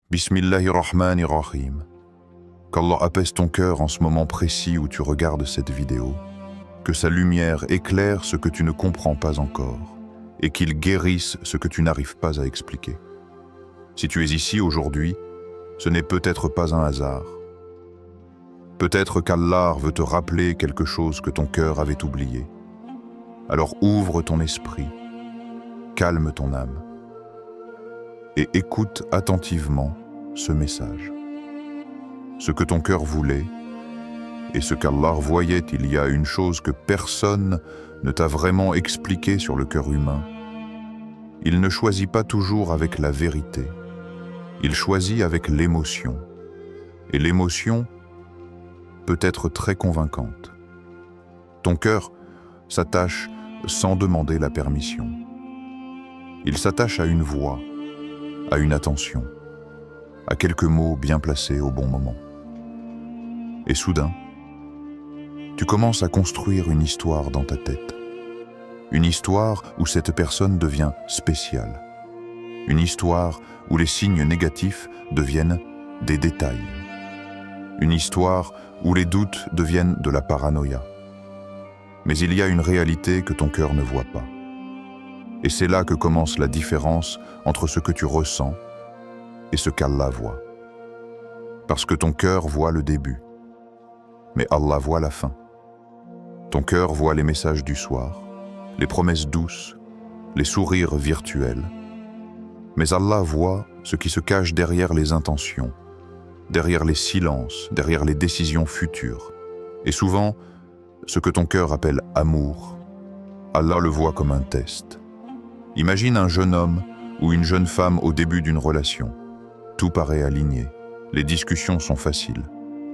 Bismillahirrahmanirrahim. Qu'Allah apaise ton cœur en ce moment précis où tu regardes cette vidéo, que sa lumière éclaire ce que tu ne comprends pas encore, et qu'il guérisse ce que tu n'arrives pas à expliquer. Si tu es ici aujourd'hui, ce n'est peut-être pas un hasard. Peut-être qu'Allah veut te rappeler quelque chose que ton cœur avait oublié. Alors ouvre ton esprit, calme ton âme, et écoute attentivement ce message. Ce que ton cœur voulait, et ce qu'Allah voyait, il y a une chose que personne ne t'a vraiment expliqué sur le cœur humain. Il ne choisit pas toujours avec la vérité, il choisit avec l'émotion. Et l'émotion peut être très convaincante. Ton cœur s'attache sans demander la permission. Il s'attache à une voix, à une attention, à quelques mots bien placés au bon moment. Et soudain, tu commences à construire une histoire dans ta tête. Une histoire où cette personne devient spéciale. Une histoire où les signes négatifs deviennent des détails. Une histoire où les doutes deviennent de la paranoïa. Mais il y a une réalité que ton cœur ne voit pas. Et c'est là que commence la différence entre ce que tu ressens et ce qu'Allah voit. Parce que ton cœur voit le début, mais Allah voit la fin. Ton cœur voit les messages du soir, les promesses douces, les sourires virtuels. Mais Allah voit ce qui se cache derrière les intentions, derrière les silences, derrière les décisions futures. Et souvent, ce que ton cœur appelle amour, Allah le voit comme un test. Imagine un jeune homme ou une jeune femme au début d'une relation. Tout paraît aligné, les discussions sont faciles,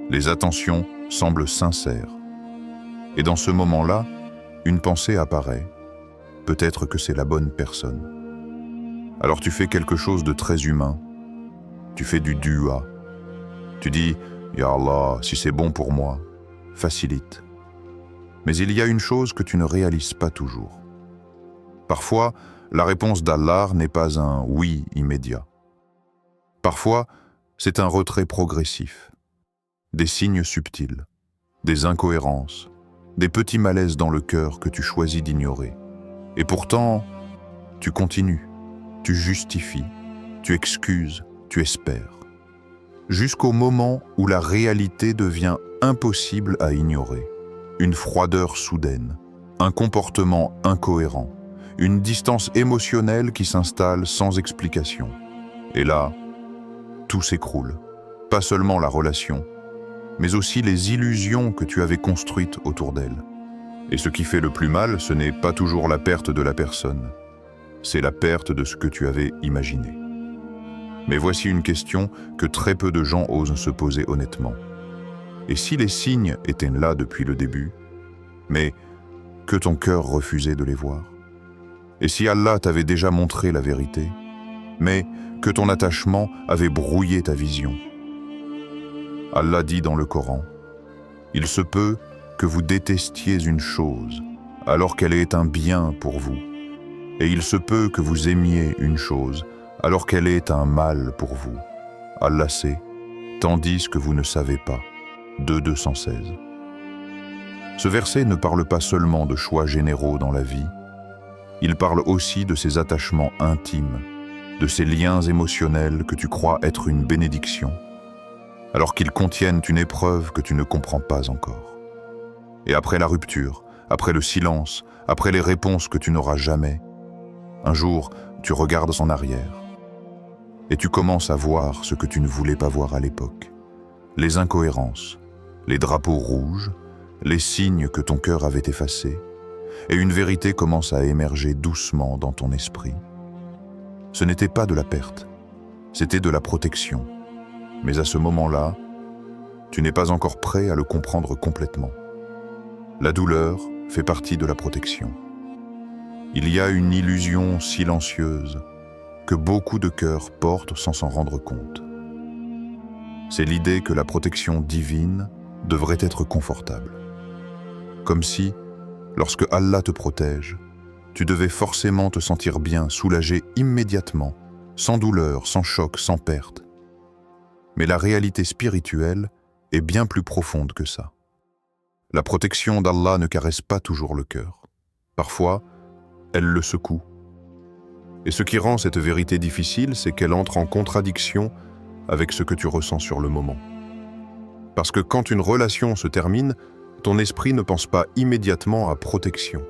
les attentions semblent sincères. Et dans ce moment-là, une pensée apparaît. Peut-être que c'est la bonne personne. Alors tu fais quelque chose de très humain. Tu fais du dua. Tu dis « Ya Allah, si c'est bon pour moi, facilite ». Mais il y a une chose que tu ne réalises pas toujours. Parfois, la réponse d'Allah n'est pas un « oui » immédiat. Parfois, c'est un retrait progressif. Des signes subtils, des incohérences, des petits malaises dans le cœur que tu choisis d'ignorer. Et pourtant, tu continues, tu justifies, tu excuses, tu espères. Jusqu'au moment où la réalité devient impossible à ignorer. Une froideur soudaine, un comportement incohérent, une distance émotionnelle qui s'installe sans explication. Et là, tout s'écroule. Pas seulement la relation, mais aussi les illusions que tu avais construites autour d'elle. Et ce qui fait le plus mal, ce n'est pas toujours la perte de la personne, c'est la perte de ce que tu avais imaginé. Mais voici une question que très peu de gens osent se poser honnêtement. Et si les signes étaient là depuis le début, mais que ton cœur refusait de les voir? Et si Allah t'avait déjà montré la vérité, mais que ton attachement avait brouillé ta vision? Allah dit dans le Coran, « Il se peut que vous détestiez une chose, alors qu'elle est un bien pour vous, et il se peut que vous aimiez une chose, alors qu'elle est un mal pour vous. Allah sait, tandis que vous ne savez pas. » 2:216. Ce verset ne parle pas seulement de choix généraux dans la vie, il parle aussi de ces attachements intimes, de ces liens émotionnels que tu crois être une bénédiction, alors qu'ils contiennent une épreuve que tu ne comprends pas encore. Et après la rupture, après le silence, après les réponses que tu n'auras jamais, un jour, tu regardes en arrière et tu commences à voir ce que tu ne voulais pas voir à l'époque. Les incohérences, les drapeaux rouges, les signes que ton cœur avait effacés, et une vérité commence à émerger doucement dans ton esprit. Ce n'était pas de la perte, c'était de la protection. Mais à ce moment-là, tu n'es pas encore prêt à le comprendre complètement. La douleur fait partie de la protection. Il y a une illusion silencieuse que beaucoup de cœurs portent sans s'en rendre compte. C'est l'idée que la protection divine devrait être confortable. Comme si, lorsque Allah te protège, tu devais forcément te sentir bien, soulagé immédiatement, sans douleur, sans choc, sans perte. Mais la réalité spirituelle est bien plus profonde que ça. La protection d'Allah ne caresse pas toujours le cœur. Parfois, elle le secoue. Et ce qui rend cette vérité difficile, c'est qu'elle entre en contradiction avec ce que tu ressens sur le moment. Parce que quand une relation se termine, ton esprit ne pense pas immédiatement à protection.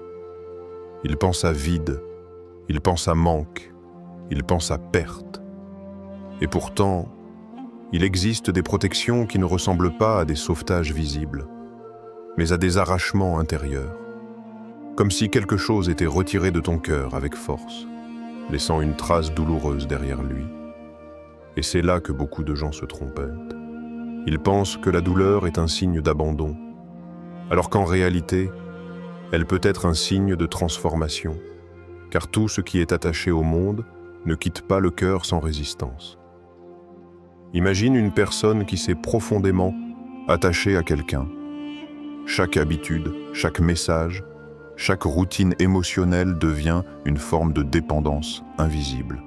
Il pense à vide, il pense à manque, il pense à perte. Et pourtant, il existe des protections qui ne ressemblent pas à des sauvetages visibles, mais à des arrachements intérieurs, comme si quelque chose était retiré de ton cœur avec force, laissant une trace douloureuse derrière lui. Et c'est là que beaucoup de gens se trompent. Ils pensent que la douleur est un signe d'abandon, alors qu'en réalité, elle peut être un signe de transformation, car tout ce qui est attaché au monde ne quitte pas le cœur sans résistance. Imagine une personne qui s'est profondément attachée à quelqu'un. Chaque habitude, chaque message, chaque routine émotionnelle devient une forme de dépendance invisible.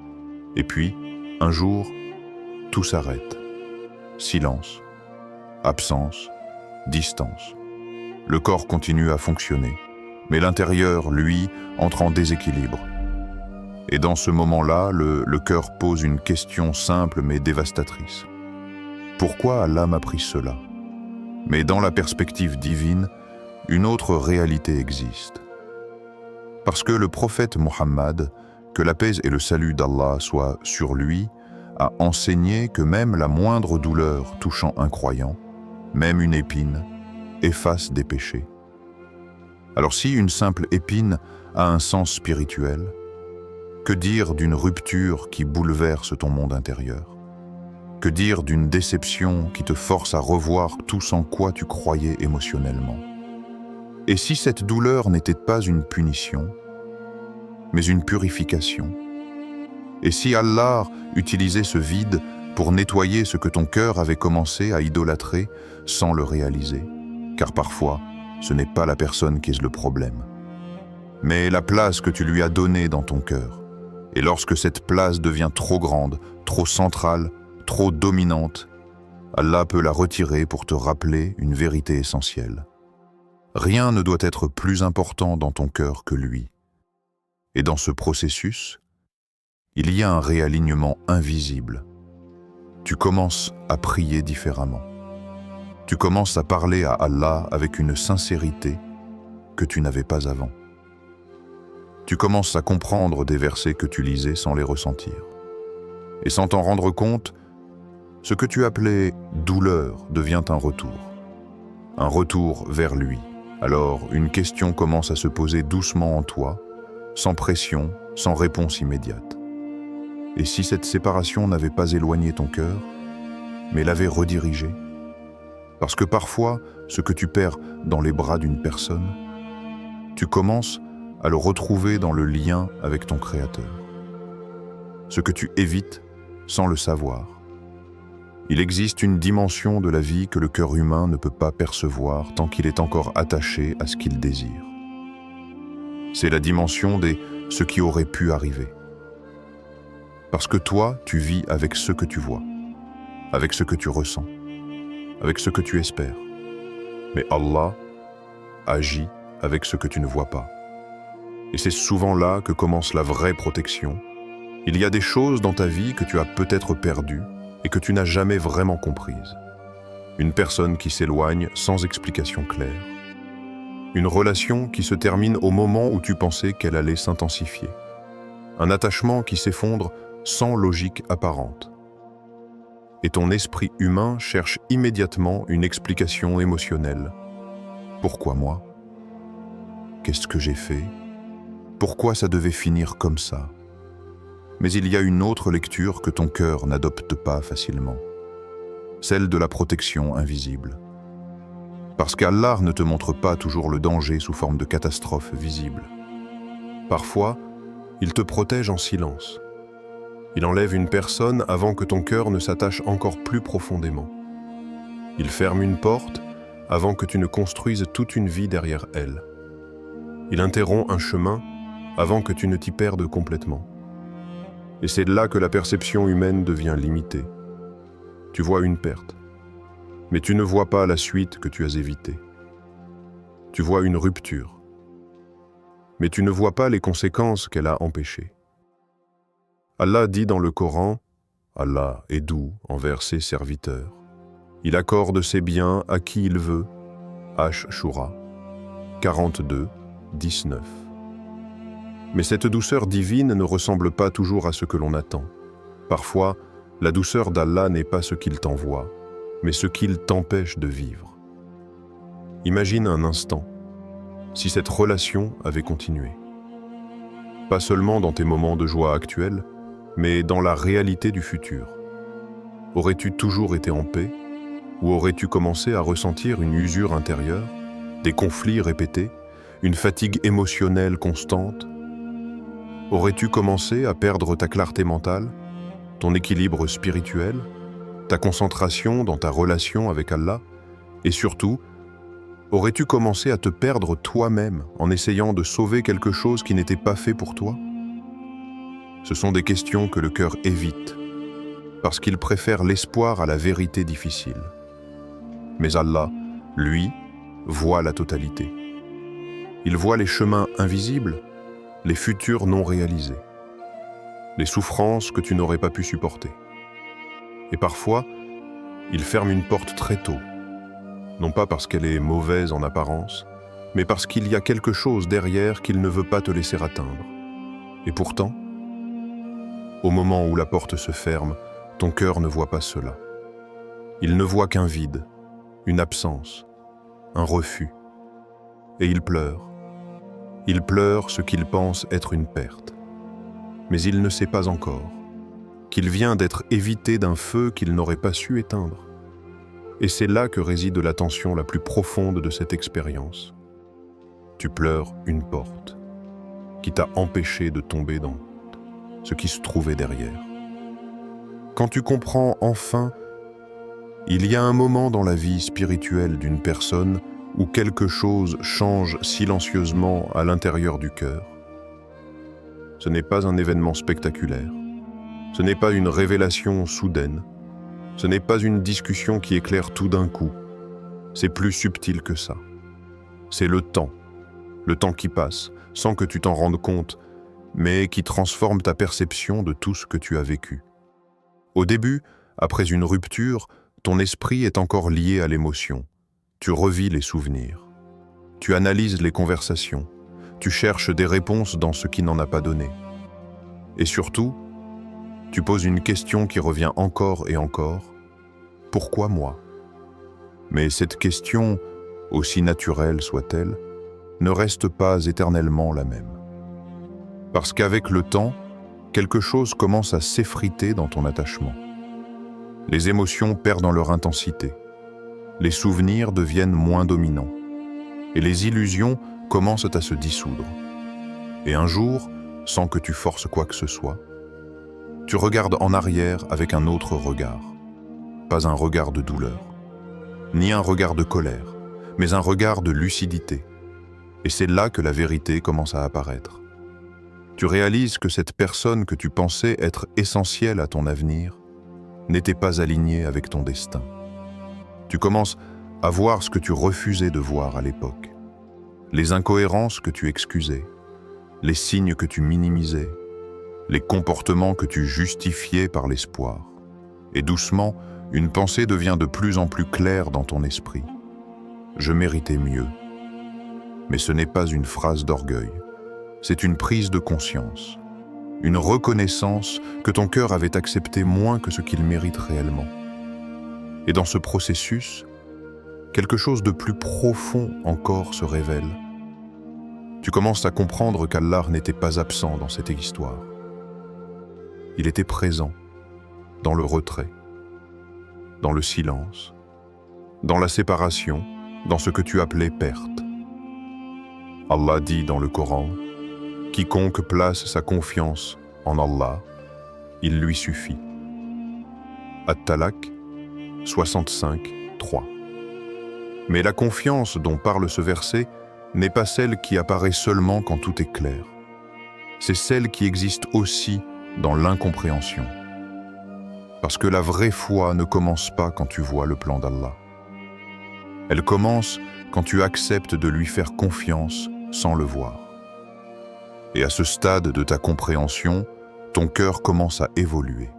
Et puis, un jour, tout s'arrête. Silence, absence, distance. Le corps continue à fonctionner, mais l'intérieur, lui, entre en déséquilibre. Et dans ce moment-là, le cœur pose une question simple mais dévastatrice. Pourquoi Allah m'a pris cela ? Mais dans la perspective divine, une autre réalité existe. Parce que le prophète Mohammed, que la paix et le salut d'Allah soient sur lui, a enseigné que même la moindre douleur touchant un croyant, même une épine, efface des péchés. Alors si une simple épine a un sens spirituel, que dire d'une rupture qui bouleverse ton monde intérieur ? Que dire d'une déception qui te force à revoir tout en quoi tu croyais émotionnellement ? Et si cette douleur n'était pas une punition, mais une purification ? Et si Allah utilisait ce vide pour nettoyer ce que ton cœur avait commencé à idolâtrer sans le réaliser ? Car parfois, ce n'est pas la personne qui est le problème, mais la place que tu lui as donnée dans ton cœur. Et lorsque cette place devient trop grande, trop centrale, trop dominante, Allah peut la retirer pour te rappeler une vérité essentielle. Rien ne doit être plus important dans ton cœur que lui. Et dans ce processus, il y a un réalignement invisible. Tu commences à prier différemment. Tu commences à parler à Allah avec une sincérité que tu n'avais pas avant. Tu commences à comprendre des versets que tu lisais sans les ressentir. Et sans t'en rendre compte, ce que tu appelais douleur devient un retour vers lui. Alors, une question commence à se poser doucement en toi, sans pression, sans réponse immédiate. Et si cette séparation n'avait pas éloigné ton cœur, mais l'avait redirigé ? Parce que parfois, ce que tu perds dans les bras d'une personne, tu commences à le retrouver dans le lien avec ton Créateur. Ce que tu évites sans le savoir. Il existe une dimension de la vie que le cœur humain ne peut pas percevoir tant qu'il est encore attaché à ce qu'il désire. C'est la dimension des « ce qui aurait pu arriver ». Parce que toi, tu vis avec ce que tu vois, avec ce que tu ressens, avec ce que tu espères. Mais Allah agit avec ce que tu ne vois pas. Et c'est souvent là que commence la vraie protection. Il y a des choses dans ta vie que tu as peut-être perdues et que tu n'as jamais vraiment comprises. Une personne qui s'éloigne sans explication claire. Une relation qui se termine au moment où tu pensais qu'elle allait s'intensifier. Un attachement qui s'effondre sans logique apparente. Et ton esprit humain cherche immédiatement une explication émotionnelle. Pourquoi moi ? Qu'est-ce que j'ai fait ? Pourquoi ça devait finir comme ça ? Mais il y a une autre lecture que ton cœur n'adopte pas facilement. Celle de la protection invisible. Parce qu'Allah ne te montre pas toujours le danger sous forme de catastrophe visible. Parfois, il te protège en silence. Il enlève une personne avant que ton cœur ne s'attache encore plus profondément. Il ferme une porte avant que tu ne construises toute une vie derrière elle. Il interrompt un chemin avant que tu ne t'y perdes complètement. Et c'est là que la perception humaine devient limitée. tu vois une perte. Mais tu ne vois pas la suite que tu as évitée. Tu vois une rupture. Mais tu ne vois pas les conséquences qu'elle a empêchées. Allah dit dans le Coran, Allah est doux envers ses serviteurs. Il accorde ses biens à qui il veut. Ash-Shura 42, 19. Mais cette douceur divine ne ressemble pas toujours à ce que l'on attend. Parfois, la douceur d'Allah n'est pas ce qu'il t'envoie, mais ce qu'il t'empêche de vivre. Imagine un instant, si cette relation avait continué. Pas seulement dans tes moments de joie actuels, mais dans la réalité du futur. Aurais-tu toujours été en paix, ou aurais-tu commencé à ressentir une usure intérieure, des conflits répétés, une fatigue émotionnelle constante? Aurais-tu commencé à perdre ta clarté mentale, ton équilibre spirituel, ta concentration dans ta relation avec Allah, et surtout, aurais-tu commencé à te perdre toi-même en essayant de sauver quelque chose qui n'était pas fait pour toi? Ce sont des questions que le cœur évite, parce qu'il préfère l'espoir à la vérité difficile. Mais Allah, lui, voit la totalité. Il voit les chemins invisibles, les futurs non réalisés, les souffrances que tu n'aurais pas pu supporter. Et parfois, il ferme une porte très tôt, non pas parce qu'elle est mauvaise en apparence, mais parce qu'il y a quelque chose derrière qu'il ne veut pas te laisser atteindre. Et pourtant, au moment où la porte se ferme, ton cœur ne voit pas cela. Il ne voit qu'un vide, une absence, un refus. Et il pleure. Il pleure ce qu'il pense être une perte. Mais il ne sait pas encore qu'il vient d'être évité d'un feu qu'il n'aurait pas su éteindre. Et c'est là que réside la tension la plus profonde de cette expérience. Tu pleures une porte qui t'a empêché de tomber dans ce qui se trouvait derrière. Quand tu comprends enfin, il y a un moment dans la vie spirituelle d'une personne où quelque chose change silencieusement à l'intérieur du cœur. Ce n'est pas un événement spectaculaire. Ce n'est pas une révélation soudaine. Ce n'est pas une discussion qui éclaire tout d'un coup. C'est plus subtil que ça. C'est le temps qui passe, sans que tu t'en rendes compte, mais qui transforme ta perception de tout ce que tu as vécu. Au début, après une rupture, ton esprit est encore lié à l'émotion. Tu revis les souvenirs. Tu analyses les conversations. Tu cherches des réponses dans ce qui n'en a pas donné. Et surtout, tu poses une question qui revient encore et encore. Pourquoi moi? Mais cette question, aussi naturelle soit-elle, ne reste pas éternellement la même. Parce qu'avec le temps, quelque chose commence à s'effriter dans ton attachement. Les émotions perdent en leur intensité. Les souvenirs deviennent moins dominants. Et les illusions commencent à se dissoudre. Et un jour, sans que tu forces quoi que ce soit, tu regardes en arrière avec un autre regard. Pas un regard de douleur, ni un regard de colère, mais un regard de lucidité. Et c'est là que la vérité commence à apparaître. Tu réalises que cette personne que tu pensais être essentielle à ton avenir n'était pas alignée avec ton destin. Tu commences à voir ce que tu refusais de voir à l'époque, les incohérences que tu excusais, les signes que tu minimisais, les comportements que tu justifiais par l'espoir. Et doucement, une pensée devient de plus en plus claire dans ton esprit. Je méritais mieux. Mais ce n'est pas une phrase d'orgueil, c'est une prise de conscience, une reconnaissance que ton cœur avait accepté moins que ce qu'il mérite réellement. Et dans ce processus, quelque chose de plus profond encore se révèle. Tu commences à comprendre qu'Allah n'était pas absent dans cette histoire. Il était présent, dans le retrait, dans le silence, dans la séparation, dans ce que tu appelais perte. Allah dit dans le Coran, « Quiconque place sa confiance en Allah, il lui suffit. » At-Talaq 65, 3. Mais la confiance dont parle ce verset n'est pas celle qui apparaît seulement quand tout est clair. C'est celle qui existe aussi dans l'incompréhension. Parce que la vraie foi ne commence pas quand tu vois le plan d'Allah. Elle commence quand tu acceptes de lui faire confiance sans le voir. Et à ce stade de ta compréhension, ton cœur commence à évoluer.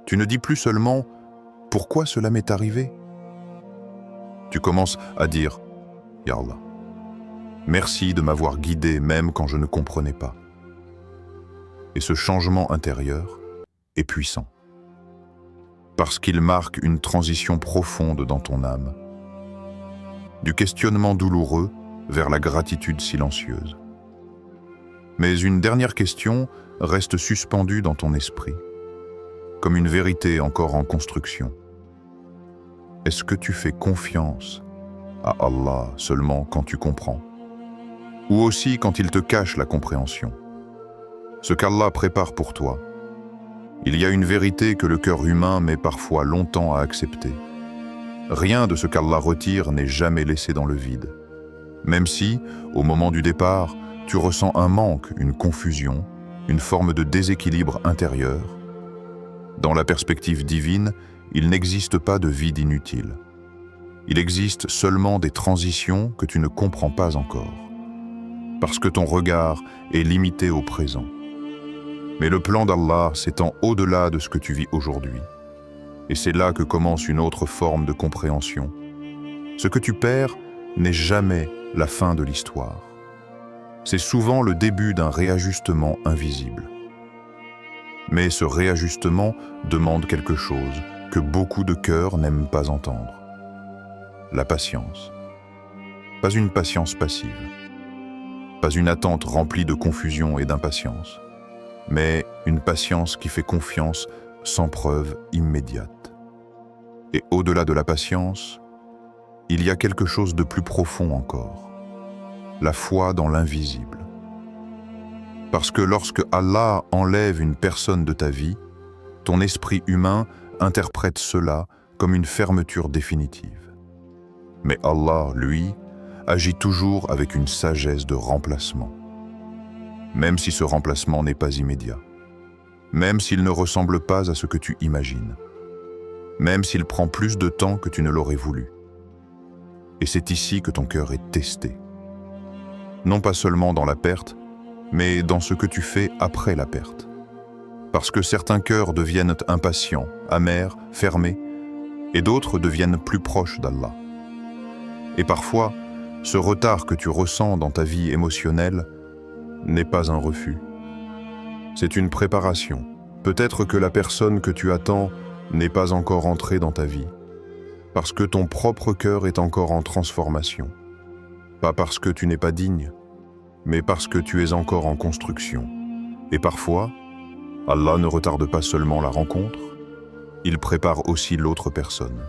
Tu ne dis plus seulement « Pourquoi cela m'est arrivé ?» Tu commences à dire « Ya Allah, merci de m'avoir guidé même quand je ne comprenais pas. » Et ce changement intérieur est puissant. Parce qu'il marque une transition profonde dans ton âme. Du questionnement douloureux vers la gratitude silencieuse. Mais une dernière question reste suspendue dans ton esprit, comme une vérité encore en construction. Est-ce que tu fais confiance à Allah seulement quand tu comprends, ou aussi quand il te cache la compréhension? Ce qu'Allah prépare pour toi. Il y a une vérité que le cœur humain met parfois longtemps à accepter. Rien de ce qu'Allah retire n'est jamais laissé dans le vide. Même si, au moment du départ, tu ressens un manque, une confusion, une forme de déséquilibre intérieur, dans la perspective divine, il n'existe pas de vide inutile. Il existe seulement des transitions que tu ne comprends pas encore, parce que ton regard est limité au présent. Mais le plan d'Allah s'étend au-delà de ce que tu vis aujourd'hui. Et c'est là que commence une autre forme de compréhension. Ce que tu perds n'est jamais la fin de l'histoire. C'est souvent le début d'un réajustement invisible. Mais ce réajustement demande quelque chose que beaucoup de cœurs n'aiment pas entendre. La patience. Pas une patience passive. Pas une attente remplie de confusion et d'impatience. Mais une patience qui fait confiance sans preuve immédiate. Et au-delà de la patience, il y a quelque chose de plus profond encore. La foi dans l'invisible. Parce que lorsque Allah enlève une personne de ta vie, ton esprit humain interprète cela comme une fermeture définitive. Mais Allah, lui, agit toujours avec une sagesse de remplacement. Même si ce remplacement n'est pas immédiat. Même s'il ne ressemble pas à ce que tu imagines. Même s'il prend plus de temps que tu ne l'aurais voulu. Et c'est ici que ton cœur est testé. Non pas seulement dans la perte, mais dans ce que tu fais après la perte. Parce que certains cœurs deviennent impatients, amers, fermés, et d'autres deviennent plus proches d'Allah. Et parfois, ce retard que tu ressens dans ta vie émotionnelle n'est pas un refus. C'est une préparation. Peut-être que la personne que tu attends n'est pas encore entrée dans ta vie, parce que ton propre cœur est encore en transformation. Pas parce que tu n'es pas digne, mais parce que tu es encore en construction. Et parfois, Allah ne retarde pas seulement la rencontre, il prépare aussi l'autre personne.